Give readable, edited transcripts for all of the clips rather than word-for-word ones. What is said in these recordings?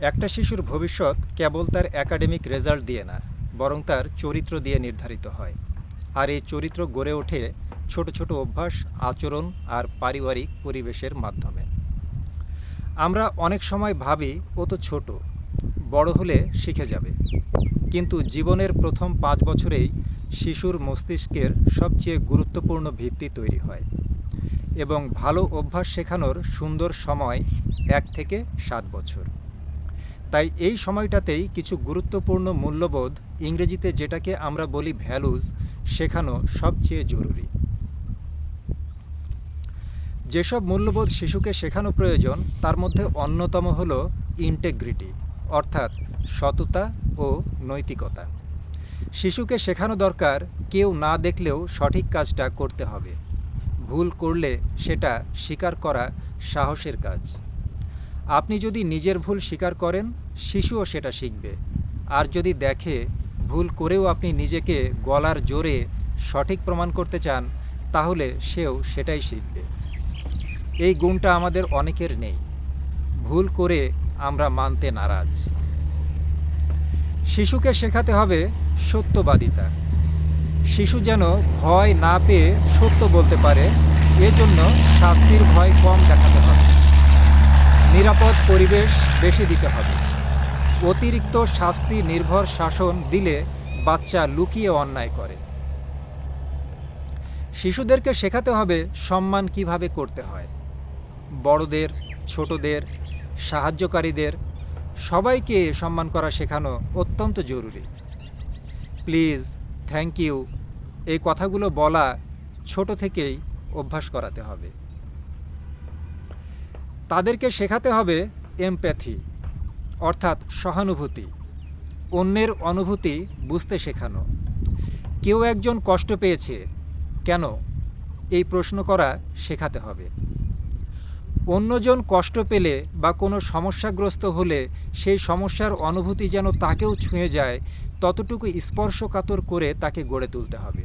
একটা শিশুর ভবিষ্যৎ কেবল তার একাডেমিক রেজাল্ট দিয়ে না, বরং তার চরিত্র দিয়ে নির্ধারিত হয়। আর এই চরিত্র গড়ে ওঠে ছোট ছোট অভ্যাস, আচরণ আর পারিবারিক পরিবেশের মাধ্যমে। আমরা অনেক সময় ভাবি ও তো ছোট, বড় হলে শিখে যাবে। কিন্তু জীবনের প্রথম 5 বছরেই শিশুর মস্তিষ্কের সবচেয়ে গুরুত্বপূর্ণ ভিত্তি তৈরি হয়, এবং ভালো অভ্যাস শেখানোর সুন্দর সময় 1 থেকে 7 বছর। তাই এই সময়টাতেই কিছু গুরুত্বপূর্ণ মূল্যবোধ, ইংরেজিতে যেটাকে আমরা বলি ভ্যালুজ, শেখানো সবচেয়ে জরুরি। যেসব মূল্যবোধ শিশুকে শেখানো প্রয়োজন তার মধ্যে অন্যতম হল ইন্টেগ্রিটি, অর্থাৎ সততা ও নৈতিকতা। শিশুকে শেখানো দরকার কেউ না দেখলেও সঠিক কাজটা করতে হবে। ভুল করলে সেটা স্বীকার করা সাহসের কাজ। আপনি যদি নিজের ভুল স্বীকার করেন, শিশুও সেটা শিখবে। আর যদি দেখে ভুল করেও আপনি নিজেকে গলার জোরে সঠিক প্রমাণ করতে চান, তাহলে সেও সেটাই শিখবে। এই গুণটা আমাদের অনেকের নেই। ভুল করে আমরা মানতে নারাজ। শিশুকে শেখাতে হবে সত্যবাদিতা। শিশু যেন ভয় না পেয়ে সত্য বলতে পারে, এজন্য শাস্তির ভয় কম দেখাতে হবে। নিরাপদ পরিবেশ বেশি দিতে হবে। অতিরিক্ত শাস্তি নির্ভর শাসন দিলে বাচ্চা লুকিয়ে অন্যায় করে। শিশুদেরকে শেখাতে হবে সম্মান কিভাবে করতে হয়। বড়দের, ছোটদের, সাহায্যকারীদের সবাইকে সম্মান করা শেখানো অত্যন্ত জরুরি। প্লিজ, থ্যাংক ইউ এই কথাগুলো বলা ছোট থেকেই অভ্যাস করাতে হবে। তাদেরকে শেখাতে হবে এমপ্যাথি, অর্থাৎ সহানুভূতি, অন্যের অনুভূতি বুঝতে শেখানো। কেউ একজন কষ্ট পেয়েছে, কেন, এই প্রশ্ন করা শেখাতে হবে। অন্যজন কষ্ট পেলে বা কোনো সমস্যাগ্রস্ত হলে সেই সমস্যার অনুভূতি যেন তাকেও ছুঁয়ে যায়, ততটুকু স্পর্শকাতর করে তাকে গড়ে তুলতে হবে।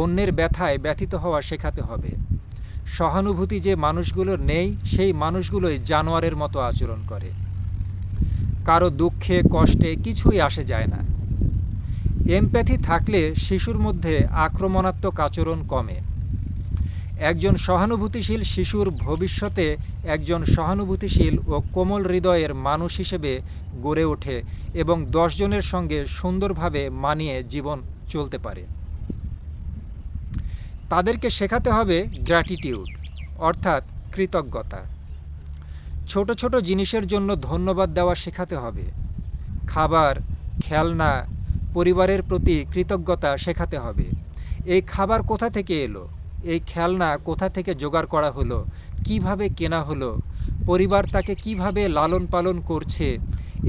অন্যের ব্যথায় ব্যথিত হওয়া শেখাতে হবে। সহানুভূতি যে মানুষগুলোর নেই, সেই মানুষগুলোই জানোয়ারের মতো আচরণ করে। কারো দুঃখে কষ্টে কিছুই আসে যায় না। এমপ্যাথি থাকলে শিশুর মধ্যে আক্রমণাত্মক আচরণ কমে। একজন সহানুভূতিশীল শিশুর ভবিষ্যতে একজন সহানুভূতিশীল ও কোমল হৃদয়ের মানুষ হিসেবে গড়ে ওঠে এবং 10 জনের সঙ্গে সুন্দরভাবে মানিয়ে জীবন চলতে পারে। তাদেরকে শেখাতে হবে গ্র্যাটিটিউড, অর্থাৎ কৃতজ্ঞতা। ছোট ছোট জিনিসের জন্য ধন্যবাদ দেওয়া শেখাতে হবে। খাবার, খেলনা, পরিবারের প্রতি কৃতজ্ঞতা শেখাতে হবে। এই খাবার কোথা থেকে এলো, এই খেলনা কোথা থেকে জোগাড় করা হলো, কিভাবে কেনা হলো, পরিবার তাকে কিভাবে লালন পালন করছে,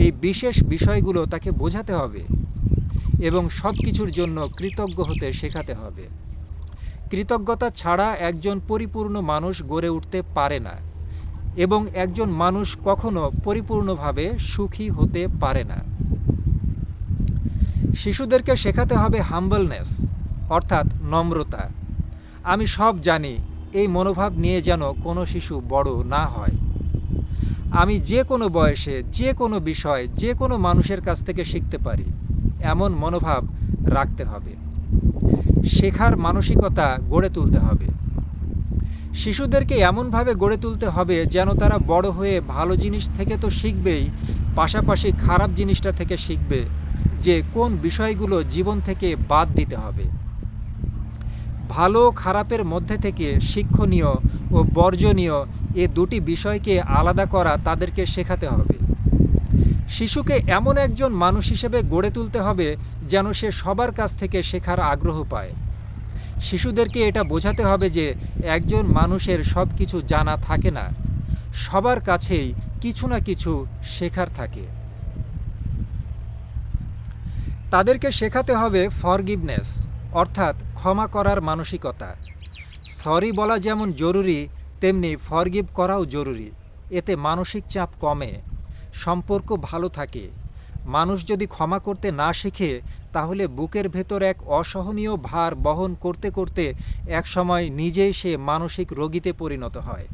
এই বিশেষ বিষয়গুলো তাকে বোঝাতে হবে এবং সব কিছুর জন্য কৃতজ্ঞ হতে শেখাতে হবে। কৃতজ্ঞতা ছাড়া একজন পরিপূর্ণ মানুষ গড়ে উঠতে পারে না, এবং একজন মানুষ কখনো পরিপূর্ণভাবে সুখী হতে পারে না। শিশুদেরকে শেখাতে হবে হাম্বলনেস, অর্থাৎ নম্রতা। আমি সব জানি, এই মনোভাব নিয়ে যেন কোনো শিশু বড় না হয়। আমি যে কোনো বয়সে, যে কোনো বিষয়, যে কোনো মানুষের কাছ থেকে শিখতে পারি, এমন মনোভাব রাখতে হবে। শেখার মানসিকতা গড়ে তুলতে হবে। শিশুদেরকে এমনভাবে গড়ে তুলতে হবে যেন তারা বড় হয়ে ভালো জিনিস থেকে তো শিখবেই, পাশাপাশি খারাপ জিনিসটা থেকে শিখবে, যে কোন বিষয়গুলো জীবন থেকে বাদ দিতে হবে। ভালো খারাপের মধ্যে থেকে শিক্ষণীয় ও বর্জনীয় এ দুটি বিষয়কে আলাদা করা তাদেরকে শেখাতে হবে। শিশুকে এমন একজন মানুষ হিসেবে গড়ে তুলতে হবে যেন সে সবার কাছ থেকে শেখার আগ্রহ পায়। শিশুদেরকে এটা বোঝাতে হবে যে একজন মানুষের সব কিছু জানা থাকে না, সবার কাছেই কিছু না কিছু শেখার থাকে। তাদেরকে শেখাতে হবে ফরগিভনেস, অর্থাৎ ক্ষমা করার মানসিকতা। সরি বলা যেমন জরুরি, তেমনি ফরগিভ করাও জরুরি। এতে মানসিক চাপ কমে, সম্পর্ক ভালো থাকে। মানুষ যদি ক্ষমা করতে না শিখে, তাহলে বুকের ভেতর এক অসহনীয় ভার বহন করতে করতে একসময় নিজেই সে মানসিক রোগীতে পরিণত হয়।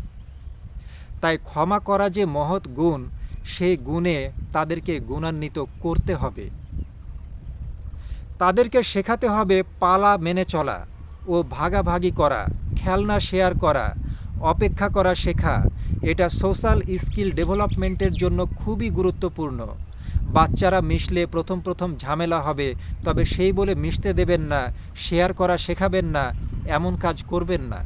তাই ক্ষমা করা যে মহৎ গুণ, সেই গুণে তাদেরকে গুণান্বিত করতে হবে। তাদেরকে শেখাতে হবে পালা মেনে চলা ও ভাগাভাগি করা, খেলনা শেয়ার করা, অপেক্ষা করা শেখা। এটা সোশ্যাল স্কিল ডেভেলপমেন্টের জন্য খুবই গুরুত্বপূর্ণ। বাচ্চারা মিশলে প্রথম ঝামেলা হবে, তবে সেই বলে মিশতে দেবেন না, শেয়ার করা শেখাবেন না, এমন কাজ করবেন না।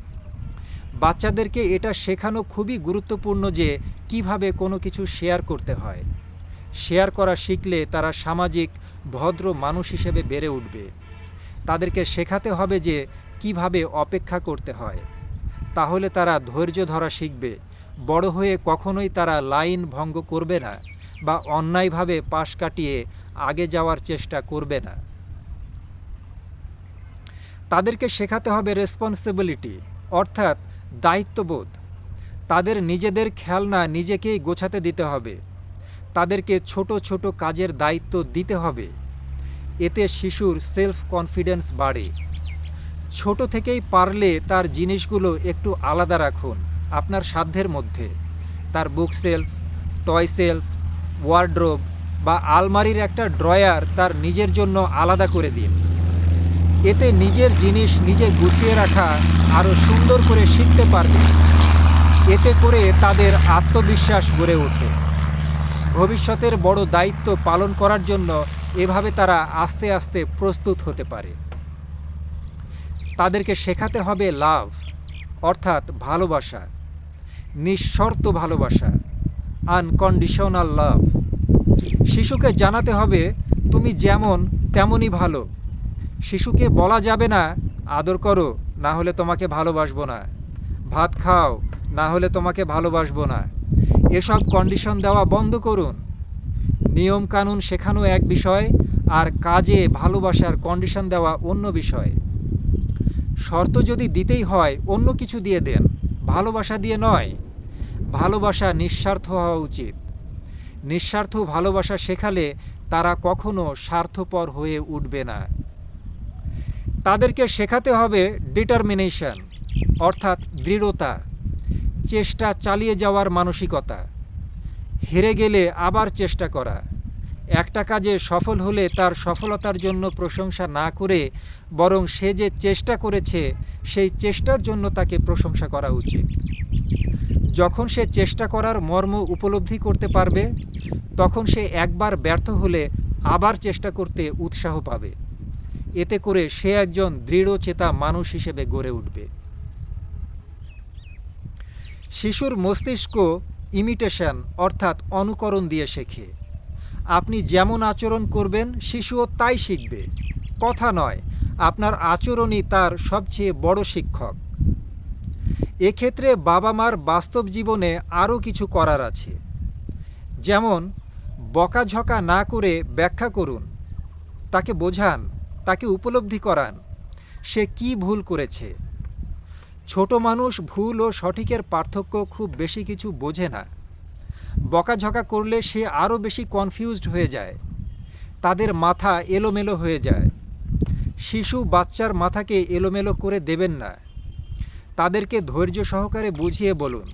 বাচ্চাদেরকে এটা শেখানো খুবই গুরুত্বপূর্ণ যে কিভাবে কোনো কিছু শেয়ার করতে হয়। শেয়ার করা শিখলে তারা সামাজিক ভদ্র মানুষ হিসেবে বেড়ে উঠবে। তাদেরকে শেখাতে হবে যে কিভাবে অপেক্ষা করতে হয়, তাহলে তারা ধৈর্য ধরা শিখবে। বড় হয়ে কখনোই তারা লাইন ভঙ্গ করবে না বা অন্যায়ভাবে পাশ কাটিয়ে আগে যাওয়ার চেষ্টা করবে না। তাদেরকে শেখাতে হবে রেসপন্সিবিলিটি, অর্থাৎ দায়িত্ববোধ। তাদের নিজেদের খেলনা নিজেকেই গোছাতে দিতে হবে। তাদেরকে ছোট ছোট কাজের দায়িত্ব দিতে হবে। এতে শিশুর সেলফ কনফিডেন্স বাড়ে। ছোট থেকেই পারলে তার জিনিসগুলো একটু আলাদা রাখুন আপনার সাধ্যের মধ্যে। তার বুক সেলফ, টয় সেলফ, ওয়ার্ড্রোব বা আলমারির একটা ড্রয়ার তার নিজের জন্য আলাদা করে দিন। এতে নিজের জিনিস নিজে গুছিয়ে রাখা আরও সুন্দর করে শিখতে পারবে। এতে করে তাদের আত্মবিশ্বাস গড়ে ওঠে। ভবিষ্যতের বড় দায়িত্ব পালন করার জন্য এভাবে তারা আস্তে আস্তে প্রস্তুত হতে পারে। তাদেরকে শেখাতে হবে লাভ, অর্থাৎ ভালোবাসা, নিঃশর্ত ভালোবাসা, আনকন্ডিশনাল লাভ। শিশুকে জানাতে হবে তুমি যেমন তেমনই ভালো। শিশুকে বলা যাবে না আদর করো, না হলে তোমাকে ভালোবাসবো না, ভাত খাও, না হলে তোমাকে ভালোবাসবো না। এসব কন্ডিশন দেওয়া বন্ধ করুন। নিয়ম কানুন শেখানো এক বিষয়, আর কাজে ভালোবাসার কন্ডিশন দেওয়া অন্য বিষয়। শর্ত যদি দিতেই হয় অন্য কিছু দিয়ে দেন, ভালোবাসা দিয়ে নয়। ভালোবাসা নিঃস্বার্থ হওয়া উচিত। নিঃস্বার্থ ভালোবাসা শেখালে তারা কখনো স্বার্থপর হয়ে উঠবে না। তাদেরকে শেখাতে হবে ডিটারমিনেশন, অর্থাৎ দৃঢ়তা, চেষ্টা চালিয়ে যাওয়ার মানসিকতা। হেরে গেলে আবার চেষ্টা করা। একটা কাজে সফল হলে তার সফলতার জন্য প্রশংসা না করে বরং সে যে চেষ্টা করেছে সেই চেষ্টার জন্য তাকে প্রশংসা করা উচিত। যখন সে চেষ্টা করার মর্ম উপলব্ধি করতে পারবে, তখন সে একবার ব্যর্থ হলে আবার চেষ্টা করতে উৎসাহ পাবে। এতে করে সে একজন দৃঢ়চেতা মানুষ হিসেবে গড়ে উঠবে। শিশুর মস্তিষ্ক ইমিটেশন, অর্থাৎ অনুকরণ দিয়ে শেখে। আপনি যেমন আচরণ করবেন শিশুও তাই শিখবে, কথা নয়। আপনার আচরণই তার সবচেয়ে বড় শিক্ষক। এক্ষেত্রে বাবা মার বাস্তব জীবনে আরও কিছু করার আছে। যেমন বকাঝকা না করে ব্যাখ্যা করুন, তাকে বোঝান, তাকে উপলব্ধি করান সে কি ভুল করেছে। ছোট মানুষ ভুল ও সঠিকের পার্থক্য খুব বেশি কিছু বোঝে না। বকাঝকা করলে সে আরও বেশি কনফিউজড হয়ে যায়, তাদের মাথা এলোমেলো হয়ে যায়। শিশু বাচ্চার মাথাকে এলোমেলো করে দেবেন না। তাদেরকে ধৈর্য সহকারে বুঝিয়ে বলুন।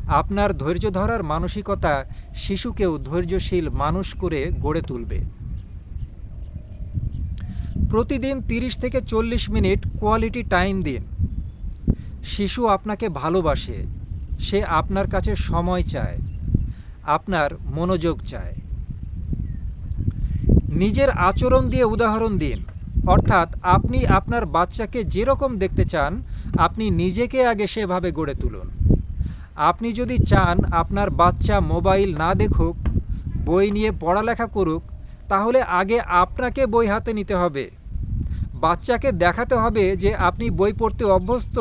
আপনার ধৈর্য ধরার মানসিকতা শিশুকেও ধৈর্যশীল মানুষ করে গড়ে তুলবে। প্রতিদিন 30 থেকে 40 মিনিট কোয়ালিটি টাইম দিন। শিশু আপনাকে ভালোবাসে, সে আপনার কাছে সময় চায়, আপনার মনোযোগ চায়। নিজের আচরণ দিয়ে উদাহরণ দিন, অর্থাৎ আপনি আপনার বাচ্চাকে যেরকম দেখতে চান আপনি নিজেকে আগে সেভাবে গড়ে তুলুন। আপনি যদি চান আপনার বাচ্চা মোবাইল না দেখুক, বই নিয়ে পড়ালেখা করুক, তাহলে আগে আপনাকে বই হাতে নিতে হবে। বাচ্চাকে দেখাতে হবে যে আপনি বই পড়তে অভ্যস্ত,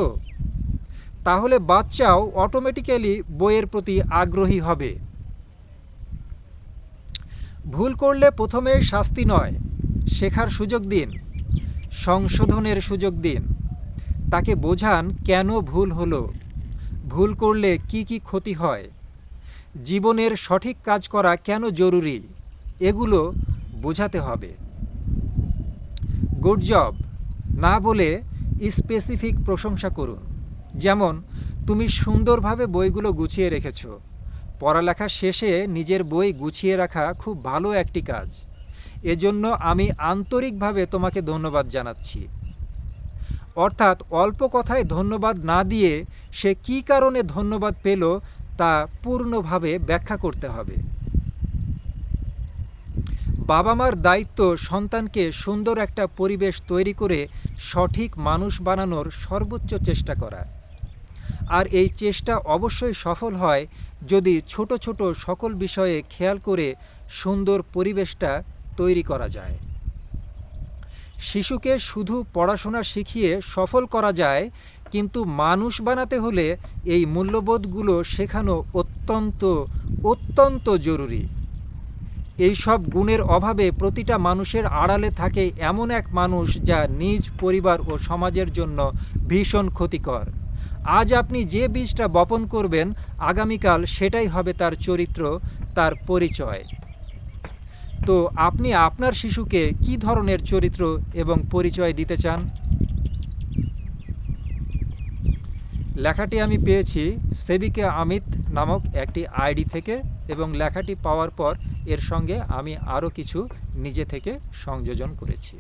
তাহলে বাচ্চাও অটোমেটিক্যালি বইয়ের প্রতি আগ্রহী হবে। ভুল করলে প্রথমে শাস্তি নয়, শেখার সুযোগ দিন, সংশোধনের সুযোগ দিন। তাকে বোঝান কেন ভুল হলো, ভুল করলে কি কি ক্ষতি হয়, জীবনের সঠিক কাজ করা কেন জরুরি, এগুলো বোঝাতে হবে। গুড জব না বলে স্পেসিফিক প্রশংসা করুন। যেমন তুমি সুন্দরভাবে বইগুলো গুছিয়ে রেখেছো, পড়ালেখা শেষে নিজের বই গুছিয়ে রাখা খুব ভালো একটি কাজ। এজন্য আমি আন্তরিকভাবে তোমাকে ধন্যবাদ জানাচ্ছি। অর্থাৎ অল্প কথায় ধন্যবাদ না দিয়ে সে কী কারণে ধন্যবাদ পেল তা পূর্ণভাবে ব্যাখ্যা করতে হবে। বাবা মার দায়িত্ব সন্তানকে সুন্দর একটা পরিবেশ তৈরি করে সঠিক মানুষ বানানোর সর্বোচ্চ চেষ্টা করা। আর এই চেষ্টা অবশ্যই সফল হয় যদি ছোট ছোট সকল বিষয়ে খেয়াল করে সুন্দর পরিবেশটা তৈরি করা যায়। শিশুকে শুধু পড়াশোনা শিখিয়ে সফল করা যায়, কিন্তু মানুষ বানাতে হলে এই মূল্যবোধগুলো শেখানো অত্যন্ত অত্যন্ত জরুরি। এই সব গুণের অভাবে প্রতিটা মানুষের আড়ালে থাকে এমন এক মানুষ যা নিজ পরিবার ও সমাজের জন্য ভীষণ ক্ষতিকর। আজ আপনি যে বীজটা বপন করবেন, আগামীকাল সেটাই হবে তার চরিত্র, তার পরিচয়। তো আপনি আপনার শিশুকে কী ধরনের চরিত্র এবং পরিচয় দিতে চান? লেখাটি আমি পেয়েছি সেবিকে আমিত নামক একটি আইডি থেকে, এবং লেখাটি পাওয়ার পর এর সঙ্গে আমি আরও কিছু নিজে থেকে সংযোজন করেছি।